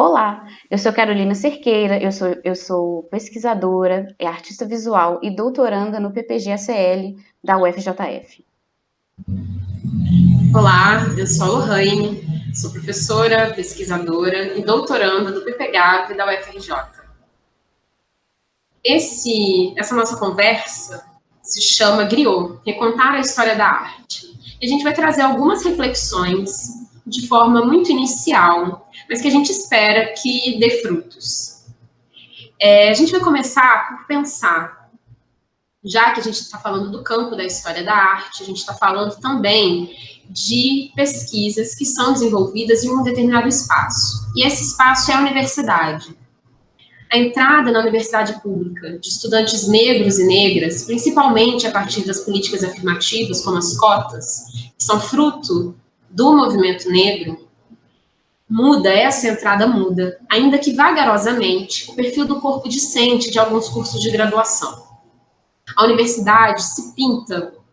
Olá, eu sou Carolina Cerqueira, eu sou pesquisadora, artista visual e doutoranda no PPG-ACL da UFJF. Olá, eu sou a Lohane, sou professora, pesquisadora e doutoranda do PPGAV da UFRJ. Essa nossa conversa se chama Griot, Recontar a História da Arte. E a gente vai trazer algumas reflexões de forma muito inicial, mas que a gente espera que dê frutos. A gente vai começar por pensar, já que a gente está falando do campo da história da arte, a gente está falando também de pesquisas que são desenvolvidas em um determinado espaço. E esse espaço é a universidade. A entrada na universidade pública de estudantes negros e negras, principalmente a partir das políticas afirmativas, como as cotas, que são fruto do movimento negro, essa entrada muda, ainda que vagarosamente, o perfil do corpo discente de alguns cursos de graduação. A universidade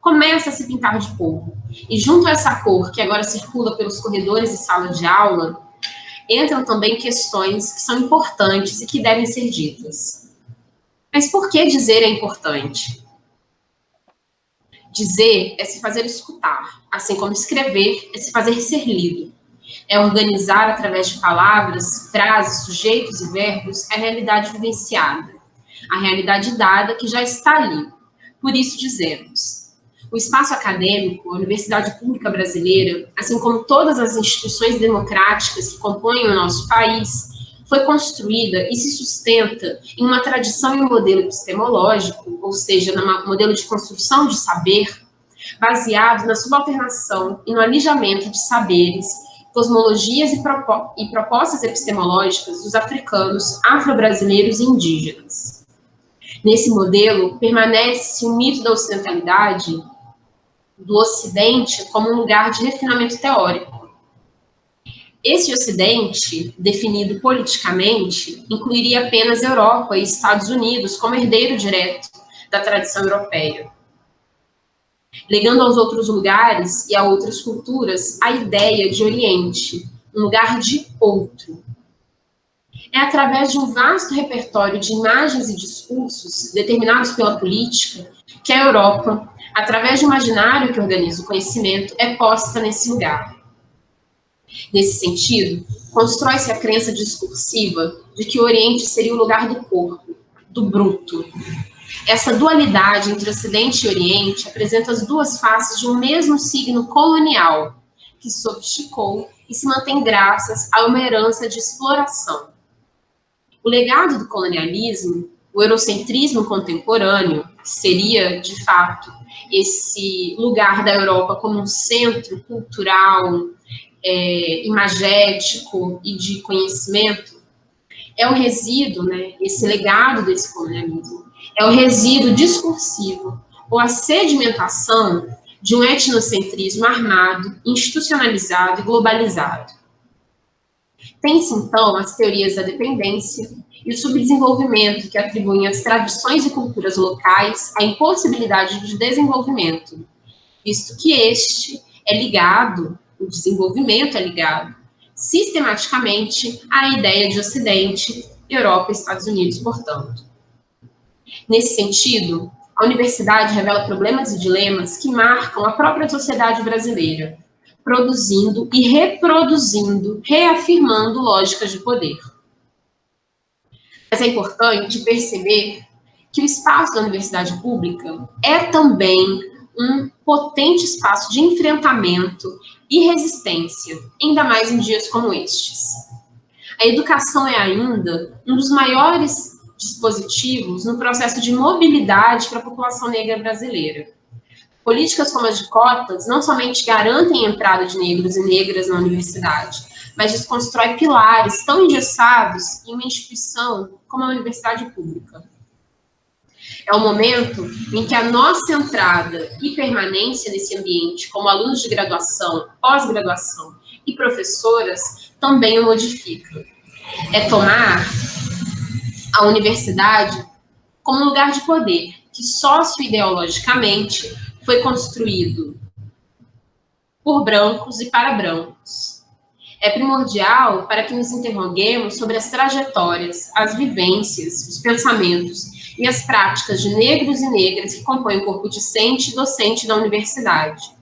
começa a se pintar de cor. E junto a essa cor, que agora circula pelos corredores e salas de aula, entram também questões que são importantes e que devem ser ditas. Mas por que dizer é importante? Dizer é se fazer escutar, assim como escrever é se fazer ser lido. É organizar através de palavras, frases, sujeitos e verbos a realidade vivenciada, a realidade dada que já está ali. Por isso dizemos: o espaço acadêmico, a Universidade Pública Brasileira, assim como todas as instituições democráticas que compõem o nosso país, foi construída e se sustenta em uma tradição e um modelo epistemológico, ou seja, num modelo de construção de saber, baseado na subalternação e no alijamento de saberes, cosmologias e propostas epistemológicas dos africanos, afro-brasileiros e indígenas. Nesse modelo, permanece o mito da ocidentalidade, do Ocidente, como um lugar de refinamento teórico. Esse Ocidente, definido politicamente, incluiria apenas Europa e Estados Unidos como herdeiro direto da tradição europeia, legando aos outros lugares e a outras culturas a ideia de Oriente, um lugar de outro. É através de um vasto repertório de imagens e discursos determinados pela política que a Europa, através de um imaginário que organiza o conhecimento, é posta nesse lugar. Nesse sentido, constrói-se a crença discursiva de que o Oriente seria o lugar do corpo, do bruto. Essa dualidade entre Ocidente e Oriente apresenta as duas faces de um mesmo signo colonial, que sofisticou e se mantém graças a uma herança de exploração. O legado do colonialismo, o eurocentrismo contemporâneo, que seria, de fato, esse lugar da Europa como um centro cultural, imagético e de conhecimento, é o resíduo, esse legado desse colonialismo, é o resíduo discursivo, ou a sedimentação de um etnocentrismo armado, institucionalizado e globalizado. Tem-se, então, as teorias da dependência e o subdesenvolvimento que atribuem às tradições e culturas locais a impossibilidade de desenvolvimento, visto que o desenvolvimento é ligado, sistematicamente, à ideia de Ocidente, Europa e Estados Unidos, portanto. Nesse sentido, a universidade revela problemas e dilemas que marcam a própria sociedade brasileira, produzindo e reproduzindo, reafirmando lógicas de poder. Mas é importante perceber que o espaço da universidade pública é também um potente espaço de enfrentamento e resistência, ainda mais em dias como estes. A educação é ainda um dos maiores dispositivos no processo de mobilidade para a população negra brasileira. Políticas como as de cotas não somente garantem a entrada de negros e negras na universidade, mas desconstrói pilares tão engessados em uma instituição como a universidade pública. É o momento em que a nossa entrada e permanência nesse ambiente, como alunos de graduação, pós-graduação e professoras, também o modifica. É tomar a universidade como um lugar de poder que socio-ideologicamente foi construído por brancos e para brancos. é primordial para que nos interroguemos sobre as trajetórias, as vivências, os pensamentos e as práticas de negros e negras que compõem o corpo discente e docente da universidade.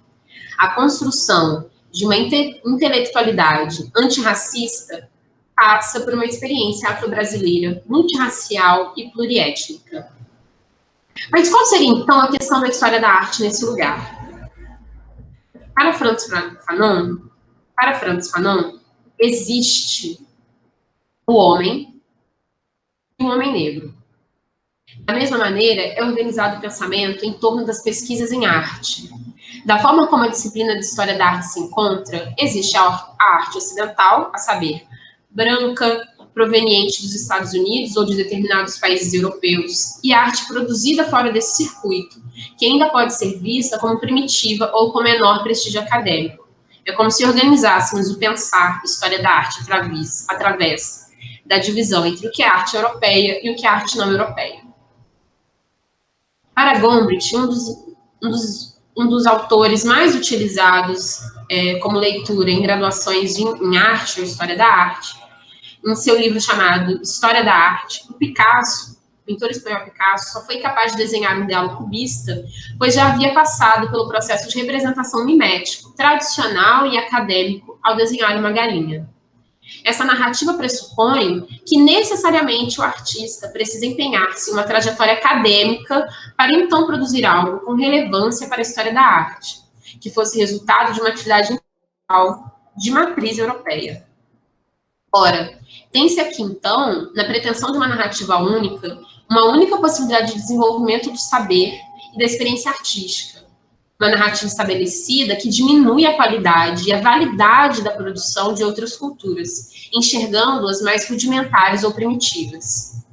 A construção de uma intelectualidade antirracista passa por uma experiência afro-brasileira, multirracial e pluriétnica. Mas qual seria, então, a questão da história da arte nesse lugar? Para Frantz Fanon, existe o homem e o homem negro. Da mesma maneira, é organizado o pensamento em torno das pesquisas em arte. Da forma como a disciplina de História da Arte se encontra, existe a arte ocidental, a saber, branca, proveniente dos Estados Unidos ou de determinados países europeus, e a arte produzida fora desse circuito, que ainda pode ser vista como primitiva ou com menor prestígio acadêmico. É como se organizássemos o pensar história da arte através da divisão entre o que é arte europeia e o que é arte não europeia. Para Gombrich, um dos autores mais utilizados como leitura em graduações em arte ou história da arte, em seu livro chamado História da Arte, o pintor espanhol Picasso, só foi capaz de desenhar um ideal cubista, pois já havia passado pelo processo de representação mimético, tradicional e acadêmico, ao desenhar uma galinha. Essa narrativa pressupõe que necessariamente o artista precisa empenhar-se em uma trajetória acadêmica para então produzir algo com relevância para a história da arte, que fosse resultado de uma atividade intelectual de matriz europeia. Ora, tem-se aqui, então, na pretensão de uma narrativa única, uma única possibilidade de desenvolvimento do saber e da experiência artística. Uma narrativa estabelecida que diminui a qualidade e a validade da produção de outras culturas, enxergando-as mais rudimentares ou primitivas.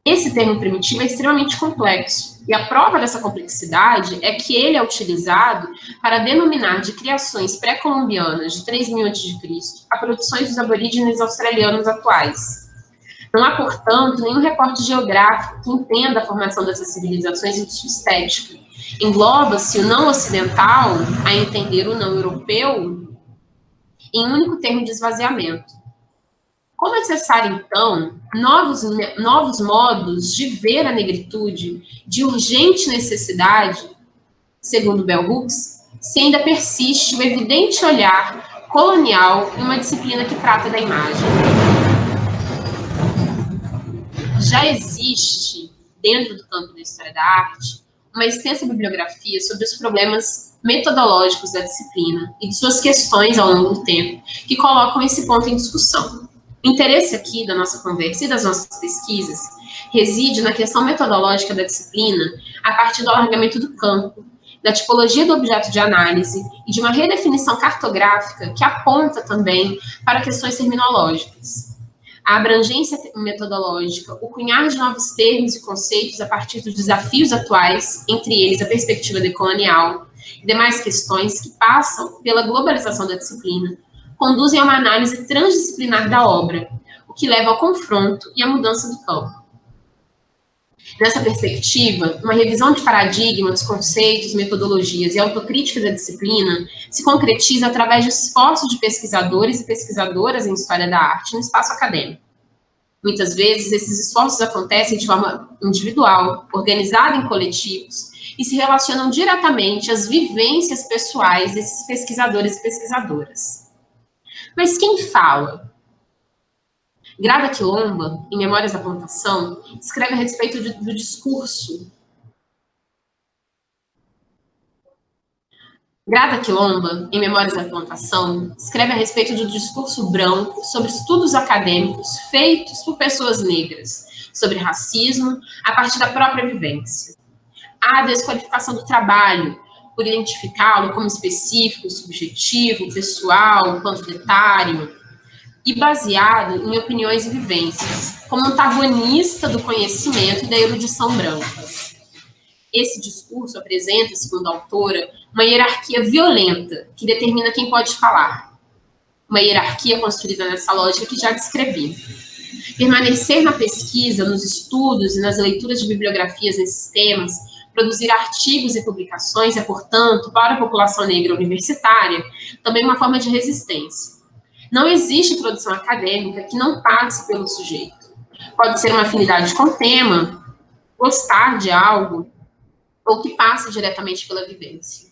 Esse termo primitivo é extremamente complexo, e a prova dessa complexidade é que ele é utilizado para denominar de criações pré-colombianas de 3.000 a.C. a produções dos aborígenes australianos atuais. Não há, portanto, nenhum recorte geográfico que entenda a formação dessas civilizações em sua estética. Engloba-se o não ocidental, a entender o não europeu, em um único termo de esvaziamento. Como é necessário, então, novos modos de ver a negritude de urgente necessidade, segundo Bell Hooks, se ainda persiste o evidente olhar colonial em uma disciplina que trata da imagem. Já existe, dentro do campo da história da arte, uma extensa bibliografia sobre os problemas metodológicos da disciplina e de suas questões ao longo do tempo, que colocam esse ponto em discussão. O interesse aqui da nossa conversa e das nossas pesquisas reside na questão metodológica da disciplina a partir do alargamento do campo, da tipologia do objeto de análise e de uma redefinição cartográfica que aponta também para questões terminológicas. A abrangência metodológica, o cunhar de novos termos e conceitos a partir dos desafios atuais, entre eles a perspectiva decolonial, e demais questões que passam pela globalização da disciplina, conduzem a uma análise transdisciplinar da obra, o que leva ao confronto e à mudança do campo. Nessa perspectiva, uma revisão de paradigmas, conceitos, metodologias e autocrítica da disciplina se concretiza através de esforços de pesquisadores e pesquisadoras em história da arte no espaço acadêmico. Muitas vezes, esses esforços acontecem de forma individual, organizada em coletivos, e se relacionam diretamente às vivências pessoais desses pesquisadores e pesquisadoras. Mas quem fala? Grada Quilomba, em Memórias da Plantação, escreve a respeito do discurso. Grada Quilomba, em Memórias da Plantação, escreve a respeito do discurso branco sobre estudos acadêmicos feitos por pessoas negras, sobre racismo, a partir da própria vivência. Há a desqualificação do trabalho, por identificá-lo como específico, subjetivo, pessoal, panfletário, e baseado em opiniões e vivências, como antagonista do conhecimento e da erudição brancas. Esse discurso apresenta, segundo a autora, uma hierarquia violenta que determina quem pode falar. Uma hierarquia construída nessa lógica que já descrevi. Permanecer na pesquisa, nos estudos e nas leituras de bibliografias nesses temas Produzir artigos e publicações é, portanto, para a população negra universitária, também uma forma de resistência. Não existe produção acadêmica que não passe pelo sujeito. Pode ser uma afinidade com o tema, gostar de algo, ou que passe diretamente pela vivência.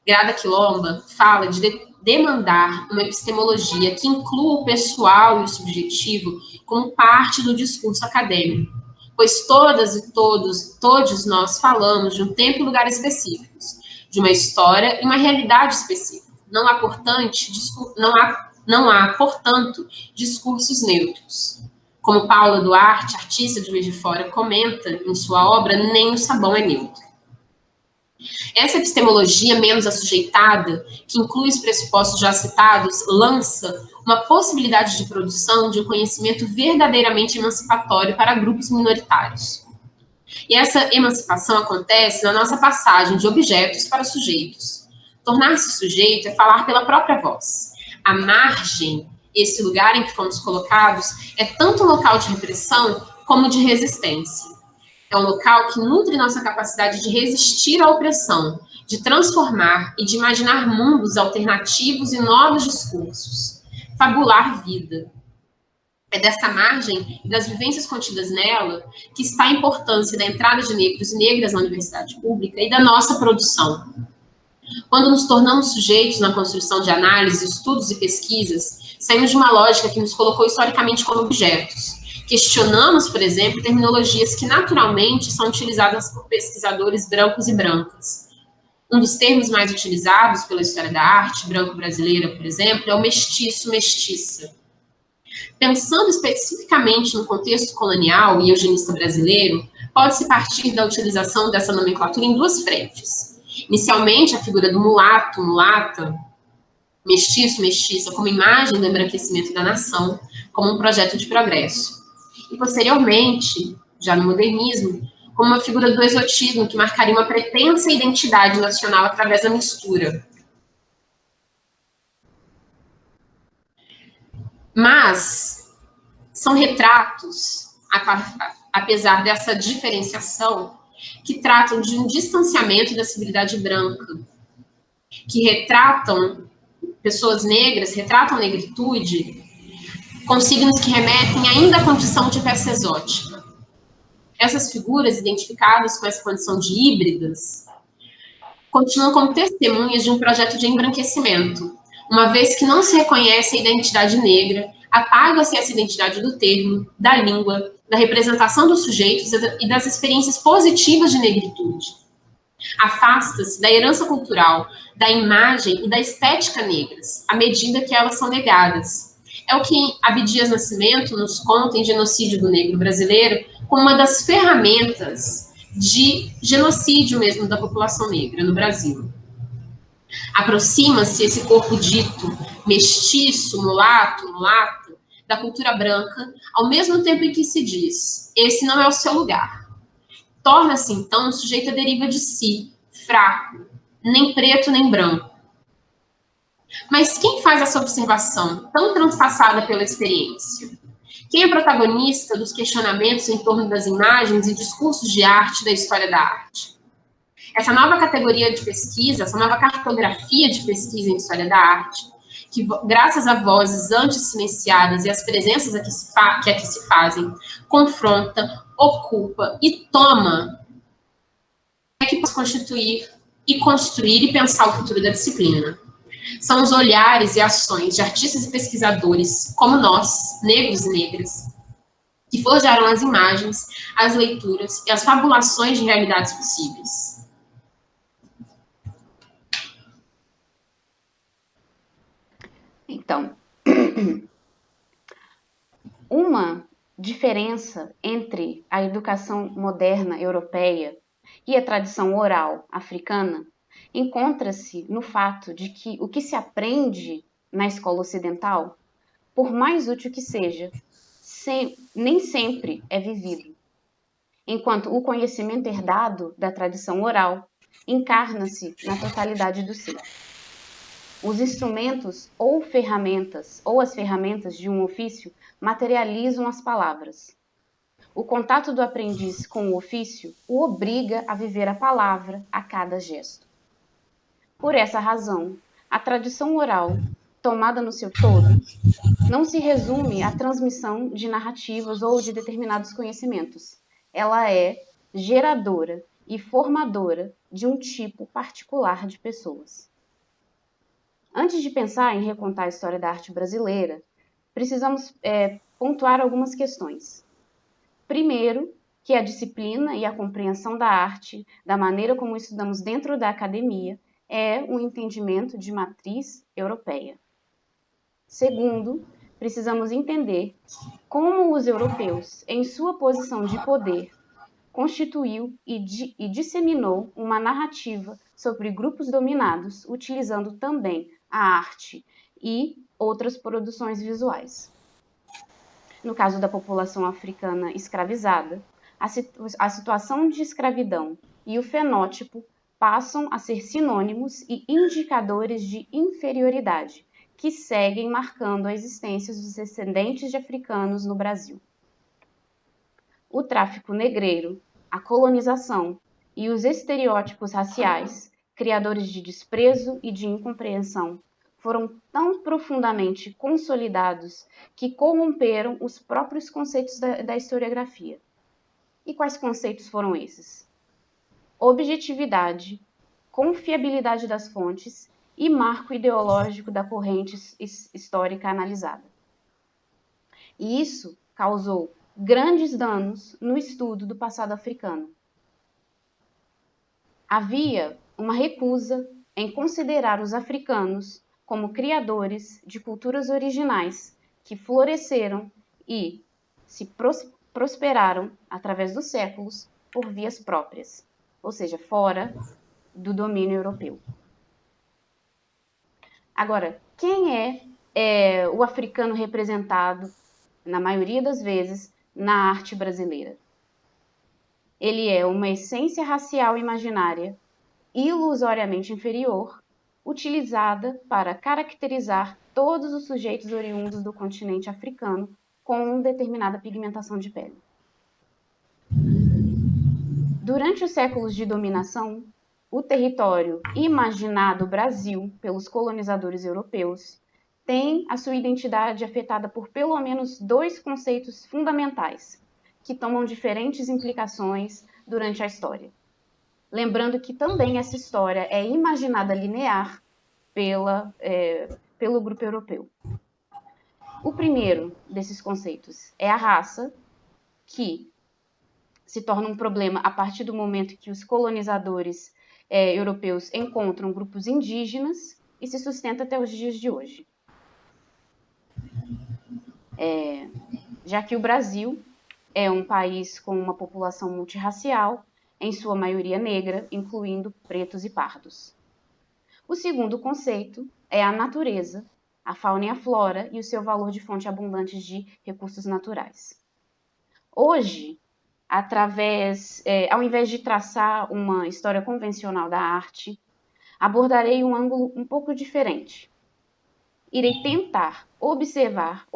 Grada Quilomba fala de demandar uma epistemologia que inclua o pessoal e o subjetivo como parte do discurso acadêmico, pois todas e todos nós falamos de um tempo e lugar específicos, de uma história e uma realidade específica. Não há, portanto, discursos neutros. Como Paula Duarte, artista de Juiz de Fora, comenta em sua obra, nem o sabão é neutro. Essa epistemologia menos assujeitada, que inclui os pressupostos já citados, lança uma possibilidade de produção de um conhecimento verdadeiramente emancipatório para grupos minoritários. E essa emancipação acontece na nossa passagem de objetos para sujeitos. Tornar-se sujeito é falar pela própria voz. A margem, esse lugar em que fomos colocados, é tanto um local de repressão como de resistência. É um local que nutre nossa capacidade de resistir à opressão, de transformar e de imaginar mundos alternativos e novos discursos. Fabular vida. É dessa margem e das vivências contidas nela que está a importância da entrada de negros e negras na universidade pública e da nossa produção. Quando nos tornamos sujeitos na construção de análises, estudos e pesquisas, saímos de uma lógica que nos colocou historicamente como objetos. Questionamos, por exemplo, terminologias que naturalmente são utilizadas por pesquisadores brancos e brancas. Um dos termos mais utilizados pela história da arte branco-brasileira, por exemplo, é o mestiço-mestiça. Pensando especificamente no contexto colonial e eugenista brasileiro, pode-se partir da utilização dessa nomenclatura em duas frentes. Inicialmente, a figura do mulato, mulata, mestiço, mestiça, como imagem do embranquecimento da nação, como um projeto de progresso. E, posteriormente, já no modernismo, como uma figura do exotismo que marcaria uma pretensa identidade nacional através da mistura. Mas são retratos, apesar dessa diferenciação, que tratam de um distanciamento da civilidade branca, que retratam pessoas negras, retratam a negritude com signos que remetem ainda à condição de peça exótica. Essas figuras, identificadas com essa condição de híbridas, continuam como testemunhas de um projeto de embranquecimento. Uma vez que não se reconhece a identidade negra, apaga-se essa identidade do termo, da língua, da representação dos sujeitos e das experiências positivas de negritude. Afasta-se da herança cultural, da imagem e da estética negras, à medida que elas são negadas. É o que Abdias Nascimento nos conta em Genocídio do Negro Brasileiro, como uma das ferramentas de genocídio mesmo da população negra no Brasil. Aproxima-se esse corpo dito mestiço, mulato, mulata, da cultura branca, ao mesmo tempo em que se diz, esse não é o seu lugar. Torna-se, então, um sujeito à deriva de si, fraco, nem preto nem branco. Mas quem faz essa observação tão transpassada pela experiência? Quem é protagonista dos questionamentos em torno das imagens e discursos de arte da história da arte? Essa nova categoria de pesquisa, essa nova cartografia de pesquisa em história da arte, que graças a vozes antes silenciadas e às presenças que aqui se fazem, confronta, ocupa e toma, é que pode constituir e construir e pensar o futuro da disciplina. São os olhares e ações de artistas e pesquisadores, como nós, negros e negras, que forjaram as imagens, as leituras e as fabulações de realidades possíveis. Então, uma diferença entre a educação moderna europeia e a tradição oral africana encontra-se no fato de que o que se aprende na escola ocidental, por mais útil que seja, nem sempre é vivido, enquanto o conhecimento herdado da tradição oral encarna-se na totalidade do ser. Os instrumentos ou as ferramentas de um ofício materializam as palavras. O contato do aprendiz com o ofício o obriga a viver a palavra a cada gesto. Por essa razão, a tradição oral, tomada no seu todo, não se resume à transmissão de narrativas ou de determinados conhecimentos. Ela é geradora e formadora de um tipo particular de pessoas. Antes de pensar em recontar a história da arte brasileira, precisamos pontuar algumas questões. Primeiro, que a disciplina e a compreensão da arte, da maneira como estudamos dentro da academia, é um entendimento de matriz europeia. Segundo, precisamos entender como os europeus, em sua posição de poder, constituiu e disseminou uma narrativa sobre grupos dominados, utilizando também a arte e outras produções visuais. No caso da população africana escravizada, a situação de escravidão e o fenótipo passam a ser sinônimos e indicadores de inferioridade, que seguem marcando a existência dos descendentes de africanos no Brasil. O tráfico negreiro, a colonização e os estereótipos raciais, criadores de desprezo e de incompreensão, foram tão profundamente consolidados que corromperam os próprios conceitos da historiografia. E quais conceitos foram esses? Objetividade, confiabilidade das fontes e marco ideológico da corrente histórica analisada. E isso causou grandes danos no estudo do passado africano. Havia uma recusa em considerar os africanos como criadores de culturas originais que floresceram e se prosperaram através dos séculos por vias próprias, ou seja, fora do domínio europeu. Agora, quem é o africano representado, na maioria das vezes, na arte brasileira? Ele é uma essência racial imaginária, ilusoriamente inferior, utilizada para caracterizar todos os sujeitos oriundos do continente africano com determinada pigmentação de pele. Durante os séculos de dominação, o território imaginado Brasil pelos colonizadores europeus tem a sua identidade afetada por pelo menos dois conceitos fundamentais, que tomam diferentes implicações durante a história. Lembrando que também essa história é imaginada linear pelo grupo europeu. O primeiro desses conceitos é a raça, que se torna um problema a partir do momento que os colonizadores europeus encontram grupos indígenas e se sustenta até os dias de hoje. Já que o Brasil é um país com uma população multirracial, em sua maioria negra, incluindo pretos e pardos. O segundo conceito é a natureza, a fauna e a flora e o seu valor de fonte abundante de recursos naturais. Hoje, ao invés de traçar uma história convencional da arte, abordarei um ângulo um pouco diferente. Irei tentar observar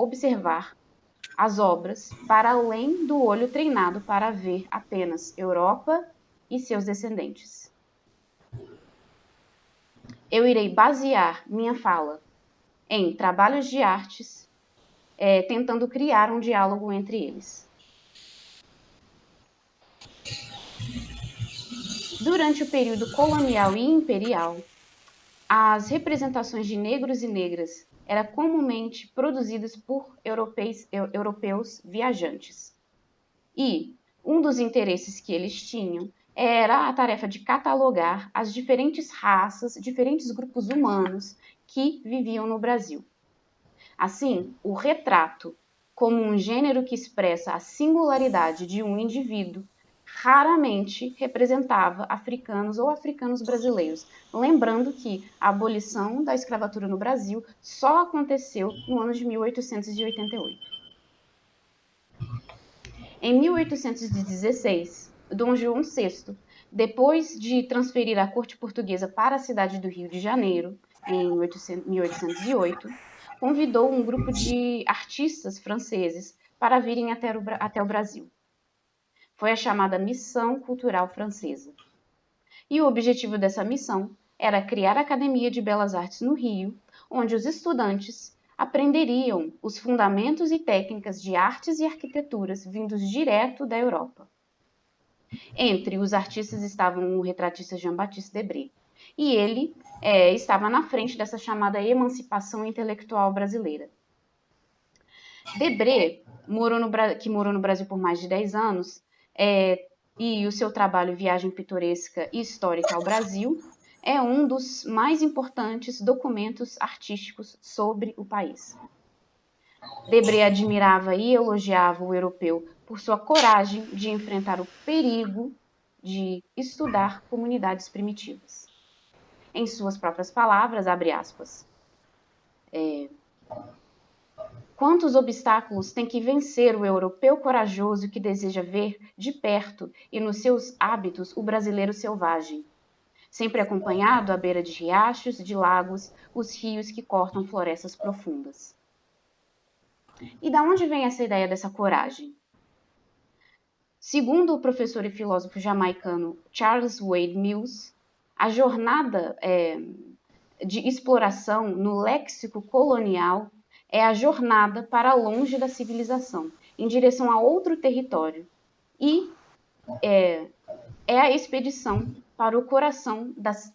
as obras para além do olho treinado para ver apenas Europa e seus descendentes. Eu irei basear minha fala em trabalhos de artes, tentando criar um diálogo entre eles. Durante o período colonial e imperial, as representações de negros e negras eram comumente produzidas por europeus viajantes. E um dos interesses que eles tinham era a tarefa de catalogar as diferentes raças, diferentes grupos humanos que viviam no Brasil. Assim, o retrato, como um gênero que expressa a singularidade de um indivíduo, raramente representava africanos ou africanos brasileiros, lembrando que a abolição da escravatura no Brasil só aconteceu no ano de 1888. Em 1816, Dom João VI, depois de transferir a corte portuguesa para a cidade do Rio de Janeiro, em 1808, convidou um grupo de artistas franceses para virem até o Brasil. Foi a chamada Missão Cultural Francesa. E o objetivo dessa missão era criar a Academia de Belas Artes no Rio, onde os estudantes aprenderiam os fundamentos e técnicas de artes e arquiteturas vindos direto da Europa. Entre os artistas estavam o retratista Jean-Baptiste Debré, e ele estava na frente dessa chamada emancipação intelectual brasileira. Debré, que morou no Brasil por mais de 10 anos, e o seu trabalho Viagem Pitoresca e Histórica ao Brasil é um dos mais importantes documentos artísticos sobre o país. Debré admirava e elogiava o europeu por sua coragem de enfrentar o perigo de estudar comunidades primitivas. Em suas próprias palavras, abre aspas, quantos obstáculos tem que vencer o europeu corajoso que deseja ver de perto e nos seus hábitos o brasileiro selvagem, sempre acompanhado à beira de riachos, de lagos, os rios que cortam florestas profundas. E da onde vem essa ideia dessa coragem? Segundo o professor e filósofo jamaicano Charles Wade Mills, a jornada de exploração no léxico colonial é a jornada para longe da civilização, em direção a outro território, e é a expedição para o coração das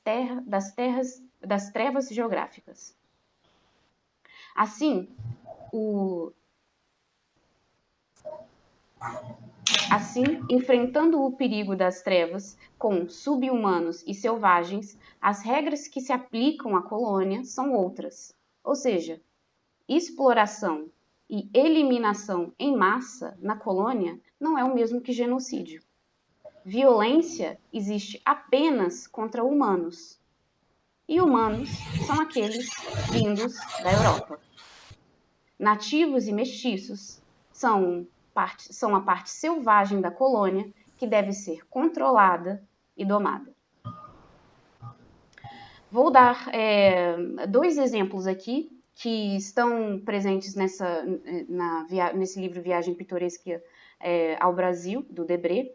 trevas geográficas. Assim, enfrentando o perigo das trevas com sub-humanos e selvagens, as regras que se aplicam à colônia são outras. Ou seja, exploração e eliminação em massa na colônia não é o mesmo que genocídio. Violência existe apenas contra humanos. E humanos são aqueles vindos da Europa. Nativos e mestiços são a parte selvagem da colônia que deve ser controlada e domada. Vou dar 2 exemplos aqui que estão presentes nesse livro Viagem Pitoresca ao Brasil, do Debré,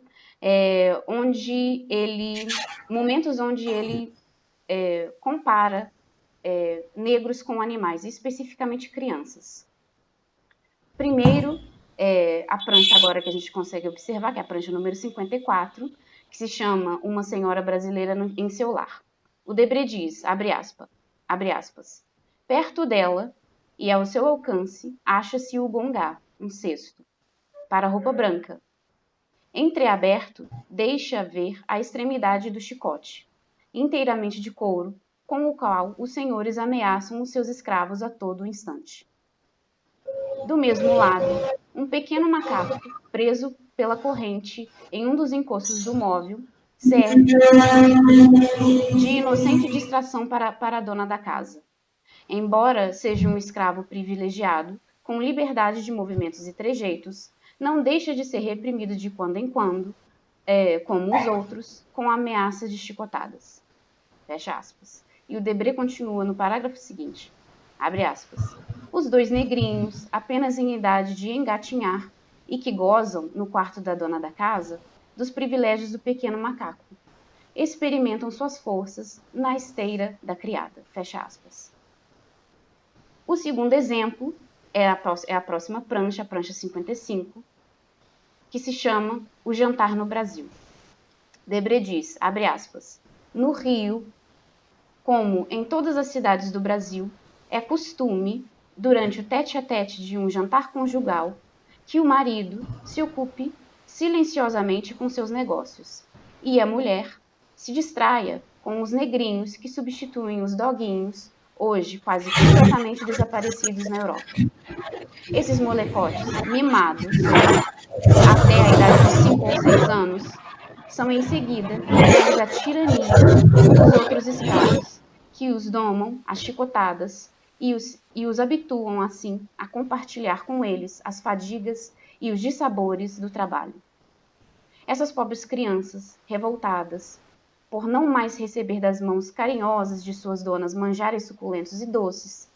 momentos onde ele compara negros com animais, especificamente crianças. Primeiro, a prancha agora que a gente consegue observar, que é a prancha número 54, que se chama Uma Senhora Brasileira em Seu Lar. O Debré diz, abre aspas, perto dela e ao seu alcance acha-se o bongá, um cesto, para roupa branca. Entreaberto, deixa ver a extremidade do chicote, inteiramente de couro, com o qual os senhores ameaçam os seus escravos a todo instante. Do mesmo lado, um pequeno macaco, preso pela corrente em um dos encostos do móvel, serve de inocente distração para a dona da casa. Embora seja um escravo privilegiado, com liberdade de movimentos e trejeitos, não deixa de ser reprimido de quando em quando, como os outros, com ameaças de chicotadas. Fecha aspas. E o Debré continua no parágrafo seguinte, abre aspas. Os 2 negrinhos, apenas em idade de engatinhar, e que gozam, no quarto da dona da casa, dos privilégios do pequeno macaco, experimentam suas forças na esteira da criada. Fecha aspas. O segundo exemplo é a próxima prancha, a prancha 55, que se chama O Jantar no Brasil. Debré diz, abre aspas, no Rio, como em todas as cidades do Brasil, é costume, durante o tete-a-tete de um jantar conjugal, que o marido se ocupe silenciosamente com seus negócios e a mulher se distraia com os negrinhos que substituem os doguinhos, hoje quase completamente desaparecidos na Europa. Esses molecotes, mimados até a idade de 5 ou 6 anos, são em seguida entregues à tirania dos outros escravos, que os domam às chicotadas e os habituam, assim, a compartilhar com eles as fadigas e os dissabores do trabalho. Essas pobres crianças, revoltadas por não mais receber das mãos carinhosas de suas donas manjares suculentos e doces,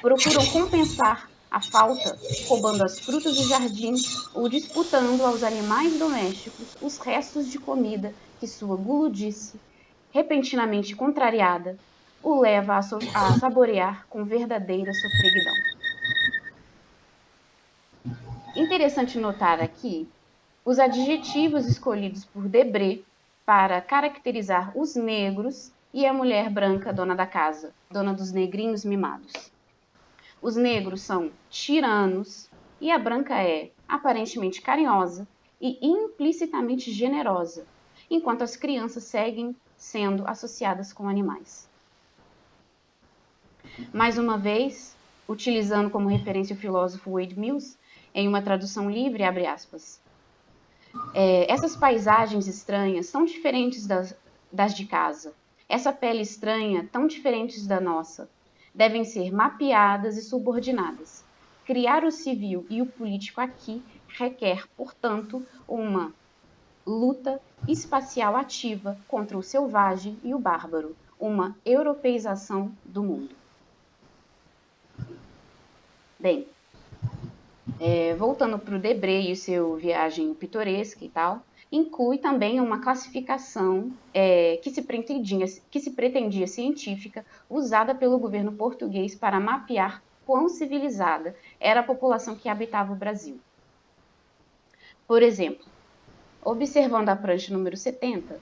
procuram compensar a falta roubando as frutas do jardim ou disputando aos animais domésticos os restos de comida que sua guludice, repentinamente contrariada, o leva a saborear com verdadeira sofreguidão. Interessante notar aqui os adjetivos escolhidos por Debré para caracterizar os negros e a mulher branca dona da casa, dona dos negrinhos mimados. Os negros são tiranos e a branca é aparentemente carinhosa e implicitamente generosa, enquanto as crianças seguem sendo associadas com animais. Mais uma vez, utilizando como referência o filósofo Wade Mills, em uma tradução livre, abre aspas, essas paisagens estranhas são diferentes das de casa. Essa pele estranha, tão diferentes da nossa, devem ser mapeadas e subordinadas. Criar o civil e o político aqui requer, portanto, uma luta espacial ativa contra o selvagem e o bárbaro, uma europeização do mundo. Bem, voltando para o Debré e o seu viagem pitoresca e tal, inclui também uma classificação que se pretendia científica, usada pelo governo português para mapear quão civilizada era a população que habitava o Brasil. Por exemplo, observando a prancha número 70,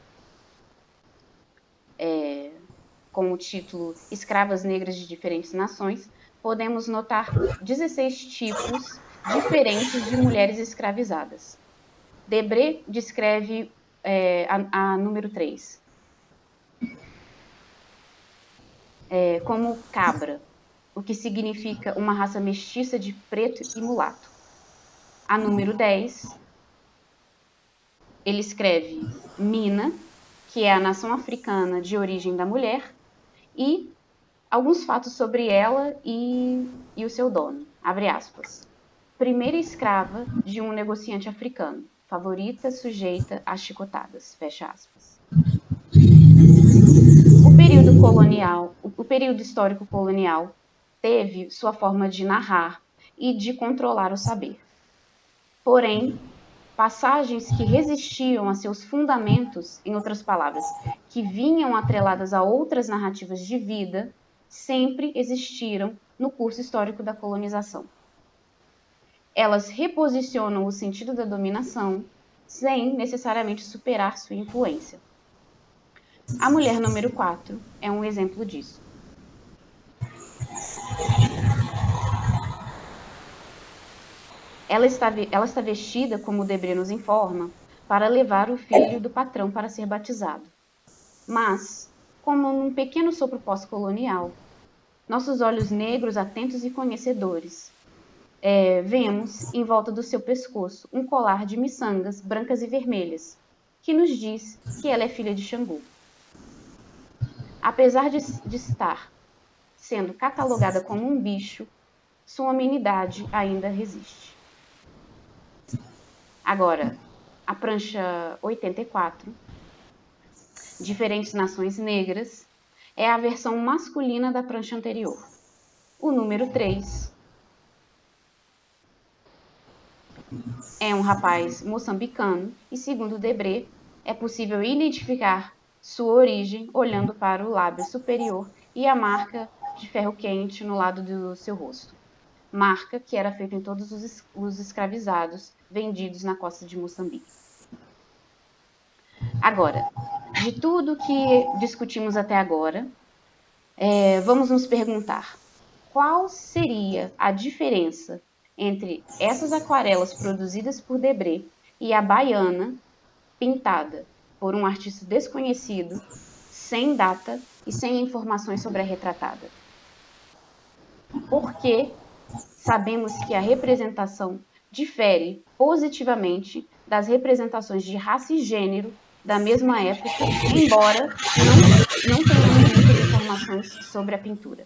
com o título Escravas Negras de Diferentes Nações, podemos notar 16 tipos diferentes de mulheres escravizadas. Debré descreve a número 3 como cabra, o que significa uma raça mestiça de preto e mulato. A número 10, ele escreve Mina, que é a nação africana de origem da mulher, e alguns fatos sobre ela e o seu dono. Abre aspas. Primeira escrava de um negociante africano, favorita sujeita a chicotadas. Fecha aspas. O período histórico colonial teve sua forma de narrar e de controlar o saber. Porém, passagens que resistiam a seus fundamentos, em outras palavras, que vinham atreladas a outras narrativas de vida, sempre existiram no curso histórico da colonização. Elas reposicionam o sentido da dominação sem necessariamente superar sua influência. A mulher número 4 é um exemplo disso. Ela está vestida, como Debré nos informa, para levar o filho do patrão para ser batizado. Mas, como num pequeno sopro pós-colonial, nossos olhos negros, atentos e conhecedores, vemos, em volta do seu pescoço, um colar de miçangas brancas e vermelhas, que nos diz que ela é filha de Xangô. Apesar de estar sendo catalogada como um bicho, sua amenidade ainda resiste. Agora, a prancha 84, Diferentes Nações Negras, é a versão masculina da prancha anterior. O número 3 é um rapaz moçambicano e, segundo Debré, é possível identificar sua origem olhando para o lábio superior e a marca de ferro quente no lado do seu rosto. Marca que era feita em todos os escravizados vendidos na costa de Moçambique. Agora, de tudo que discutimos até agora, vamos nos perguntar qual seria a diferença entre essas aquarelas produzidas por Debré e a baiana pintada por um artista desconhecido, sem data e sem informações sobre a retratada. Por que sabemos que a representação difere positivamente das representações de raça e gênero da mesma época, embora não tenhamos muitas informações sobre a pintura?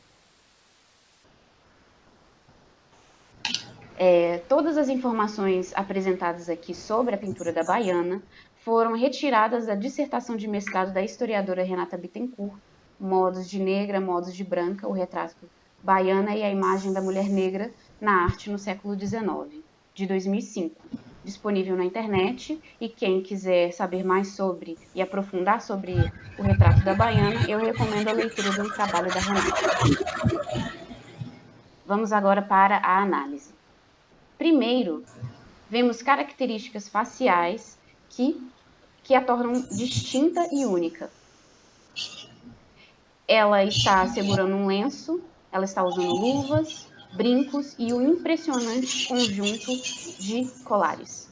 Todas as informações apresentadas aqui sobre a pintura da baiana foram retiradas da dissertação de mestrado da historiadora Renata Bittencourt, Modos de Negra, Modos de Branca, o retrato baiana e a imagem da mulher negra, na arte no século XIX, de 2005, disponível na internet, e quem quiser saber mais sobre e aprofundar sobre o retrato da baiana, eu recomendo a leitura do trabalho da Renata. Vamos agora para a análise. Primeiro, vemos características faciais que a tornam distinta e única. Ela está segurando um lenço, ela está usando luvas, brincos e um impressionante conjunto de colares.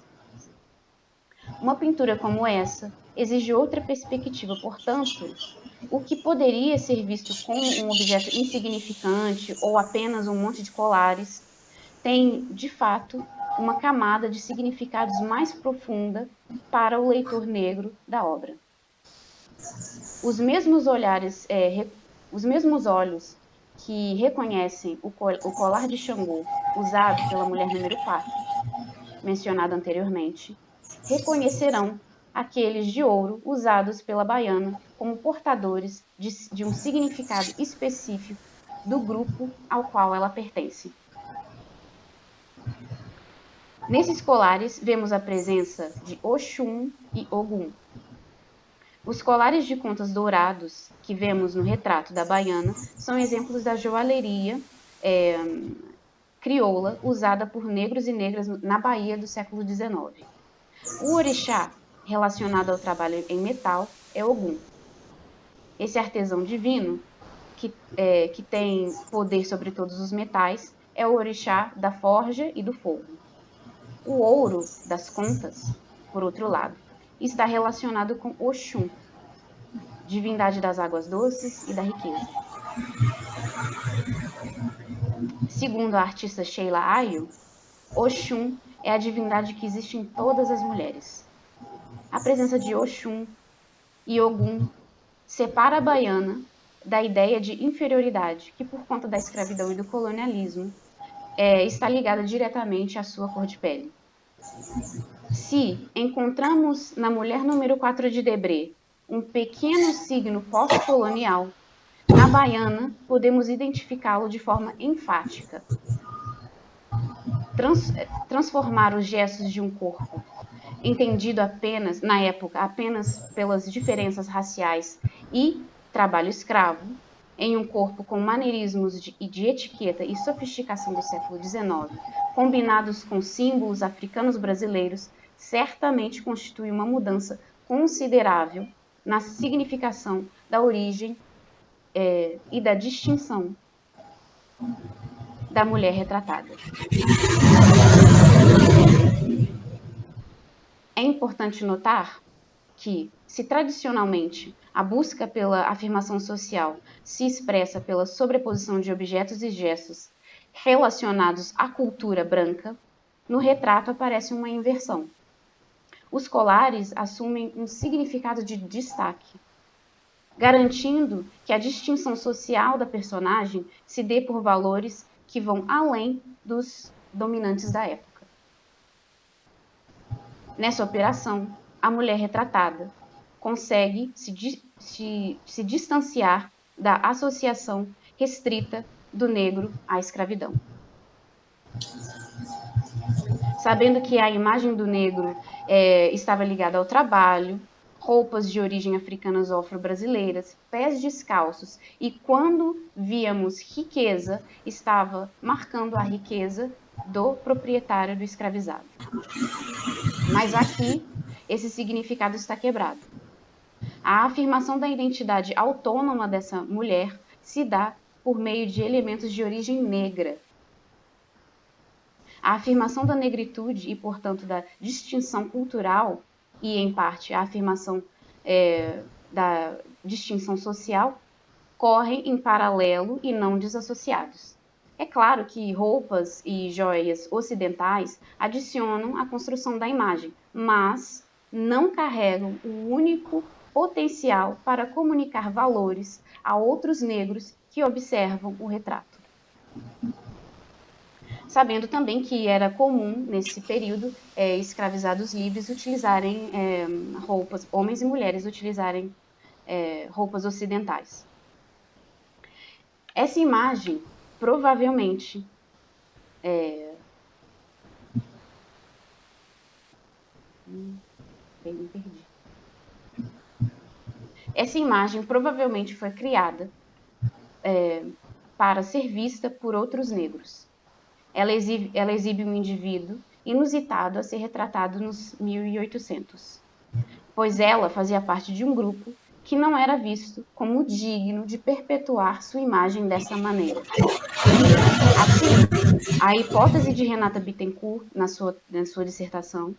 Uma pintura como essa exige outra perspectiva, portanto, o que poderia ser visto como um objeto insignificante ou apenas um monte de colares tem, de fato, uma camada de significados mais profunda para o leitor negro da obra. Os mesmos olhos que reconhecem o colar de Xangô usado pela mulher número 4, mencionado anteriormente, reconhecerão aqueles de ouro usados pela baiana como portadores de um significado específico do grupo ao qual ela pertence. Nesses colares, vemos a presença de Oxum e Ogum. Os colares de contas dourados que vemos no retrato da baiana são exemplos da joalheria crioula usada por negros e negras na Bahia do século XIX. O orixá relacionado ao trabalho em metal é Ogum. Esse artesão divino, que tem poder sobre todos os metais, é o orixá da forja e do fogo. O ouro das contas, por outro lado, está relacionado com Oxum, divindade das águas doces e da riqueza. Segundo a artista Sheila Ayo, Oxum é a divindade que existe em todas as mulheres. A presença de Oxum e Ogum separa a baiana da ideia de inferioridade, que por conta da escravidão e do colonialismo está ligada diretamente à sua cor de pele. Se encontramos na mulher número 4 de Debré um pequeno signo pós-colonial, na baiana podemos identificá-lo de forma enfática. Transformar os gestos de um corpo, entendido apenas, na época, apenas pelas diferenças raciais e trabalho escravo, em um corpo com maneirismos de etiqueta e sofisticação do século XIX, combinados com símbolos africanos brasileiros, certamente constitui uma mudança considerável na significação da origem e da distinção da mulher retratada. É importante notar que, se tradicionalmente a busca pela afirmação social se expressa pela sobreposição de objetos e gestos relacionados à cultura branca, no retrato aparece uma inversão. Os colares assumem um significado de destaque, garantindo que a distinção social da personagem se dê por valores que vão além dos dominantes da época. Nessa operação, a mulher retratada consegue se distanciar da associação restrita do negro à escravidão. Sabendo que a imagem do negro estava ligada ao trabalho, roupas de origem africanas ou afro-brasileiras, pés descalços, e quando víamos riqueza, estava marcando a riqueza do proprietário do escravizado. Mas aqui, esse significado está quebrado. A afirmação da identidade autônoma dessa mulher se dá por meio de elementos de origem negra. A afirmação da negritude e, portanto, da distinção cultural e, em parte, a afirmação da distinção social correm em paralelo e não desassociados. É claro que roupas e joias ocidentais adicionam à construção da imagem, mas não carregam o único potencial para comunicar valores a outros negros que observam o retrato. Sabendo também que era comum, nesse período, escravizados livres utilizarem roupas, homens e mulheres utilizarem roupas ocidentais. Essa imagem, provavelmente, Me perdi. Essa imagem provavelmente foi criada para ser vista por outros negros. Ela exibe um indivíduo inusitado a ser retratado nos 1800, pois ela fazia parte de um grupo que não era visto como digno de perpetuar sua imagem dessa maneira. Assim, a hipótese de Renata Bittencourt, na sua dissertação,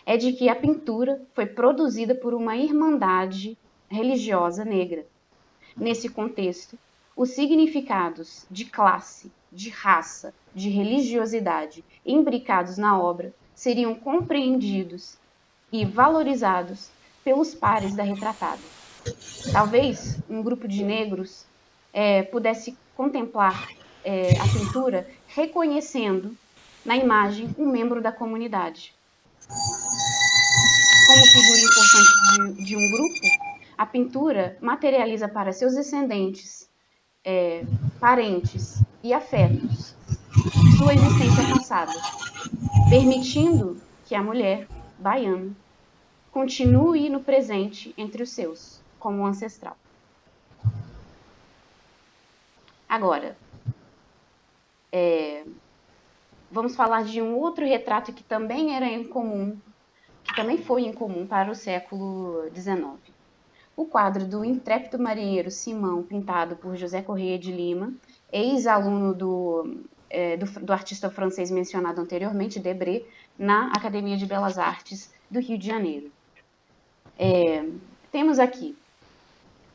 é de que a pintura foi produzida por uma irmandade religiosa negra. Nesse contexto, os significados de classe, de raça, de religiosidade imbricados na obra seriam compreendidos e valorizados pelos pares da retratada. Talvez um grupo de negros pudesse contemplar a pintura reconhecendo na imagem um membro da comunidade. Como figura importante de um grupo, a pintura materializa para seus descendentes, parentes e afetos sua existência passada, permitindo que a mulher baiana continue no presente entre os seus, como ancestral. Agora, vamos falar de um outro retrato que também era incomum, que também foi incomum para o século XIX. O quadro do intrépido marinheiro Simão, pintado por José Correia de Lima, ex-aluno do artista francês mencionado anteriormente, Debré, na Academia de Belas Artes do Rio de Janeiro. Temos aqui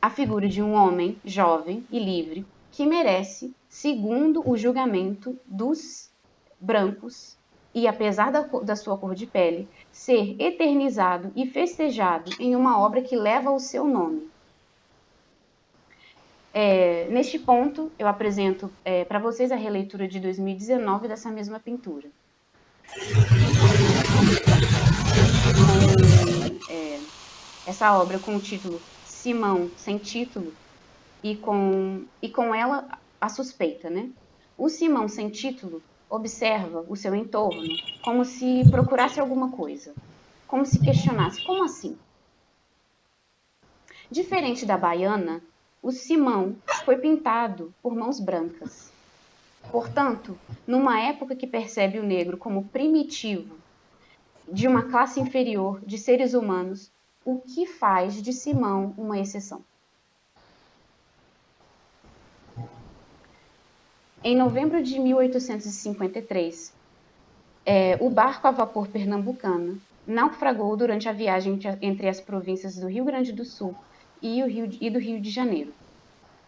a figura de um homem jovem e livre que merece, segundo o julgamento dos brancos, e apesar da sua cor de pele, ser eternizado e festejado em uma obra que leva o seu nome. Neste ponto, eu apresento para vocês a releitura de 2019 dessa mesma pintura. Essa obra com o título Simão Sem Título e com ela a suspeita, né? O Simão Sem Título observa o seu entorno como se procurasse alguma coisa, como se questionasse, como assim? Diferente da baiana, o Simão foi pintado por mãos brancas. Portanto, numa época que percebe o negro como primitivo, de uma classe inferior de seres humanos, o que faz de Simão uma exceção? Em novembro de 1853, o barco a vapor pernambucano naufragou durante a viagem entre as províncias do Rio Grande do Sul e do Rio de Janeiro.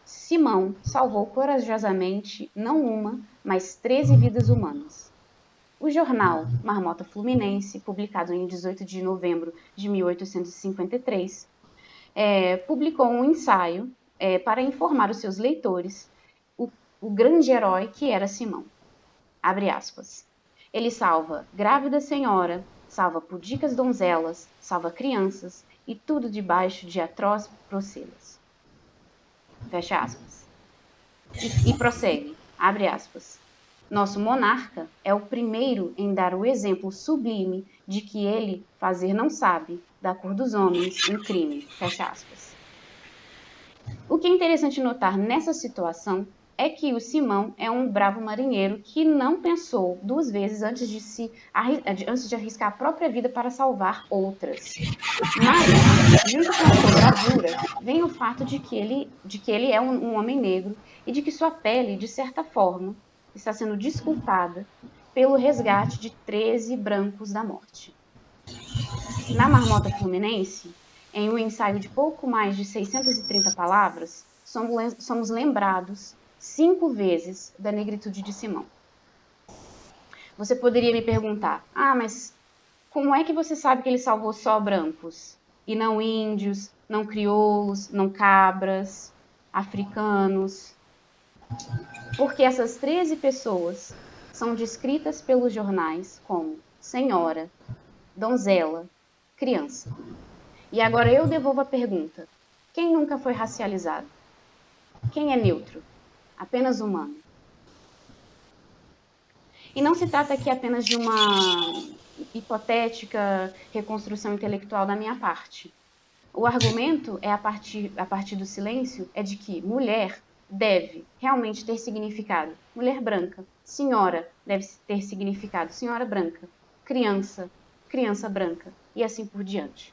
Simão salvou corajosamente não uma, mas 13 vidas humanas. O jornal Marmota Fluminense, publicado em 18 de novembro de 1853, publicou um ensaio para informar os seus leitores o grande herói que era Simão. Abre aspas. Ele salva grávida senhora, salva pudicas donzelas, salva crianças e tudo debaixo de atroz procelas. Fecha aspas. E prossegue, abre aspas. Nosso monarca é o primeiro em dar o exemplo sublime de que ele fazer não sabe, da cor dos homens, um crime. Fecha aspas. O que é interessante notar nessa situação é que o Simão é um bravo marinheiro que não pensou duas vezes antes de arriscar a própria vida para salvar outras. Mas, junto com a sua bravura, vem o fato de que ele é um homem negro e de que sua pele, de certa forma, está sendo desculpada pelo resgate de 13 brancos da morte. Na Marmota Fluminense, em um ensaio de pouco mais de 630 palavras, somos lembrados 5 vezes da negritude de Simão. Você poderia me perguntar, mas como é que você sabe que ele salvou só brancos? E não índios, não crioulos, não cabras, africanos? Porque essas 13 pessoas são descritas pelos jornais como senhora, donzela, criança. E agora eu devolvo a pergunta. Quem nunca foi racializado? Quem é neutro? Apenas humano. E não se trata aqui apenas de uma hipotética reconstrução intelectual da minha parte. O argumento é a partir do silêncio é de que mulher deve realmente ter significado. Mulher branca. Senhora deve ter significado. Senhora branca. Criança. Criança branca. E assim por diante.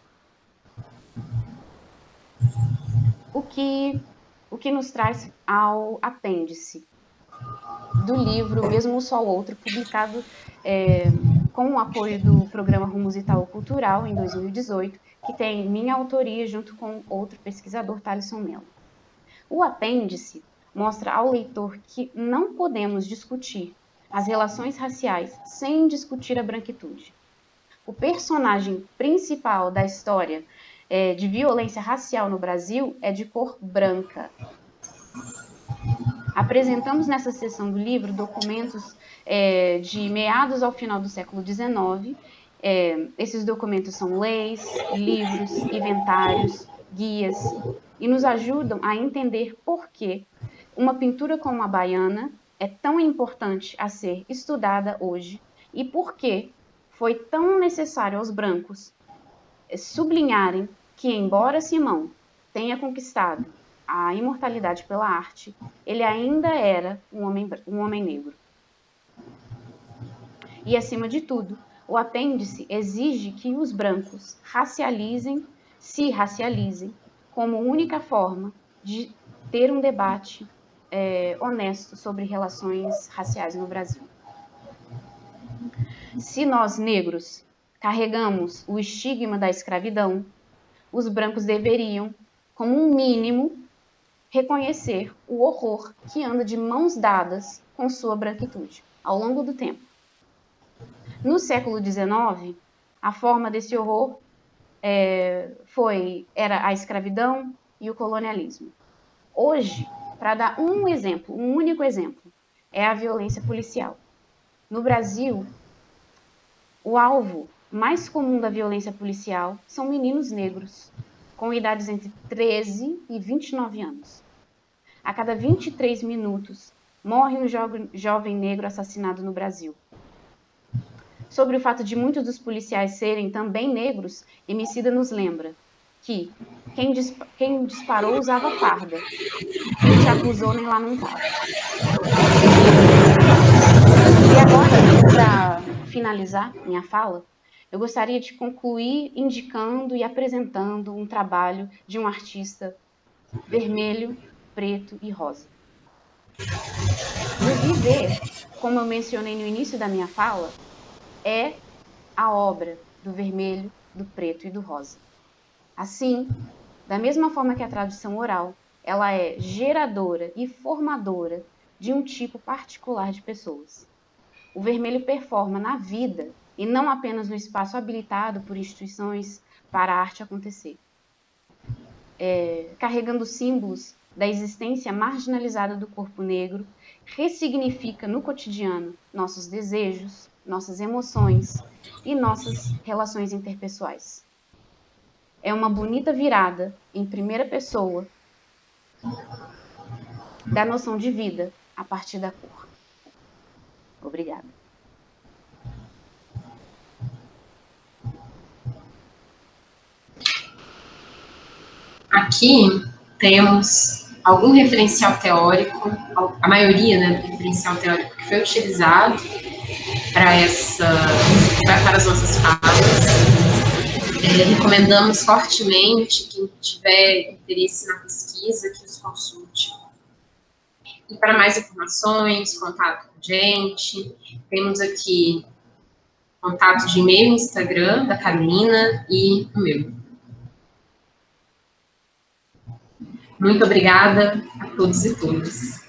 O que nos traz ao apêndice do livro Mesmo um Só Outro, publicado com o apoio do programa Rumos Itaú Cultural, em 2018, que tem minha autoria junto com outro pesquisador, Thalisson Mello. O apêndice mostra ao leitor que não podemos discutir as relações raciais sem discutir a branquitude. O personagem principal da história de violência racial no Brasil é de cor branca. Apresentamos nessa seção do livro documentos de meados ao final do século XIX. Esses documentos são leis, livros, inventários, guias, e nos ajudam a entender por que uma pintura como a baiana é tão importante a ser estudada hoje e por que foi tão necessário aos brancos sublinharem que, embora Simão tenha conquistado a imortalidade pela arte, ele ainda era um homem negro. E, acima de tudo, o apêndice exige que os brancos se racializem como única forma de ter um debate honesto sobre relações raciais no Brasil. Se nós, negros, carregamos o estigma da escravidão, os brancos deveriam, como um mínimo, reconhecer o horror que anda de mãos dadas com sua branquitude ao longo do tempo. No século XIX, a forma desse horror era a escravidão e o colonialismo. Hoje, para dar um único exemplo, é a violência policial. No Brasil, o alvo mais comum da violência policial são meninos negros, com idades entre 13 e 29 anos. A cada 23 minutos, morre um jovem negro assassinado no Brasil. Sobre o fato de muitos dos policiais serem também negros, Emicida nos lembra que quem disparou usava farda, quem te acusou nem lá não estava. E agora, para finalizar minha fala, eu gostaria de concluir indicando e apresentando um trabalho de um artista vermelho, preto e rosa. O viver, como eu mencionei no início da minha fala, é a obra do vermelho, do preto e do rosa. Assim, da mesma forma que a tradição oral, ela é geradora e formadora de um tipo particular de pessoas. O vermelho performa na vida e não apenas no espaço habilitado por instituições para a arte acontecer. Carregando símbolos da existência marginalizada do corpo negro, ressignifica no cotidiano nossos desejos, nossas emoções e nossas relações interpessoais. É uma bonita virada em primeira pessoa da noção de vida a partir da cor. Obrigada. Aqui temos algum referencial teórico, a maioria, né, do referencial teórico que foi utilizado para as nossas falas. Recomendamos fortemente quem tiver interesse na pesquisa que os consulte. E para mais informações, contato com a gente, temos aqui contato de e-mail, Instagram da Carolina e o meu. Muito obrigada a todos e todas.